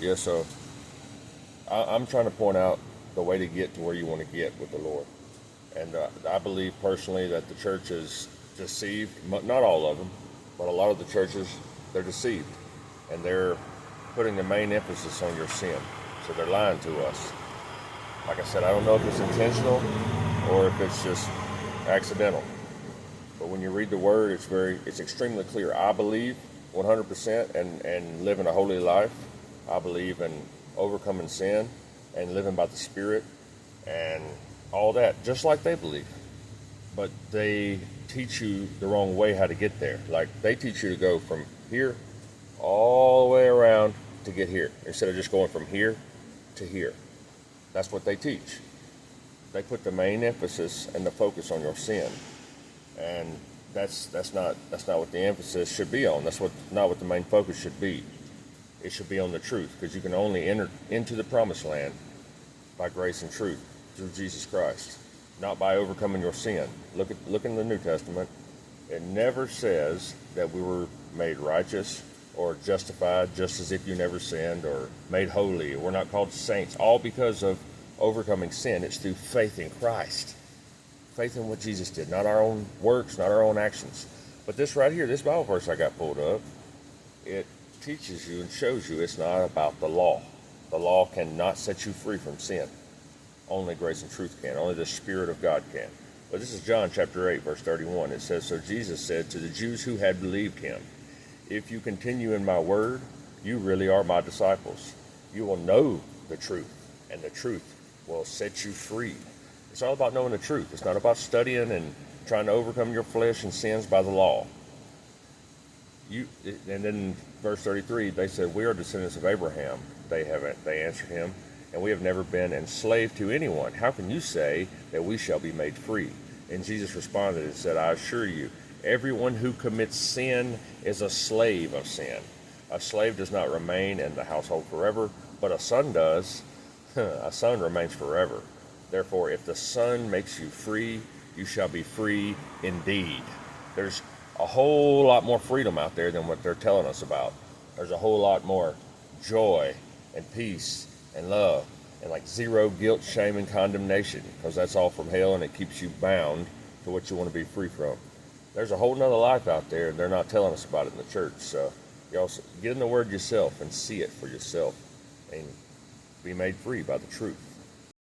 Yeah, so I'm trying to point out the way to get to where you want to get with the Lord. And I believe personally that the church is deceived. Not all of them, but a lot of the churches, they're deceived. And they're putting the main emphasis on your sin. So they're lying to us. Like I said, I don't know if it's intentional or if it's just accidental. But when you read the word, it's extremely clear. I believe 100% and living a holy life. I believe in overcoming sin and living by the Spirit and all that, just like they believe. But they teach you the wrong way how to get there. Like they teach you to go from here all the way around to get here instead of just going from here to here. That's what they teach. They put the main emphasis and the focus on your sin, and that's not what the emphasis should be on. That's not what the main focus should be. It should be on the truth, because you can only enter into the promised land by grace and truth through Jesus Christ, not by overcoming your sin. Look in the New Testament. It never says that we were made righteous or justified just as if you never sinned, or made holy. We're not called saints, all because of overcoming sin. It's through faith in Christ. Faith in what Jesus did, not our own works, not our own actions. But this right here, this Bible verse I got pulled up, it teaches you and shows you it's not about the law. The law cannot set you free from sin. Only grace and truth can. Only the Spirit of God can. But this is John chapter 8, verse 31. It says, "So Jesus said to the Jews who had believed him, 'If you continue in my word, you really are my disciples. You will know the truth, and the truth will set you free.'" It's all about knowing the truth. It's not about studying and trying to overcome your flesh and sins by the law. And then verse 33, they said, "We are descendants of Abraham." They answered him, "And we have never been enslaved to anyone. How can you say that we shall be made free?" And Jesus responded and said, "I assure you, everyone who commits sin is a slave of sin. A slave does not remain in the household forever, but a son does. A son remains forever. Therefore, if the Son makes you free, you shall be free indeed." There's a whole lot more freedom out there than what they're telling us about. There's a whole lot more joy and peace and love and like zero guilt, shame, and condemnation, because that's all from hell and it keeps you bound to what you want to be free from. There's a whole nother life out there, and they're not telling us about it in the church. So y'all get in the Word yourself and see it for yourself and be made free by the truth.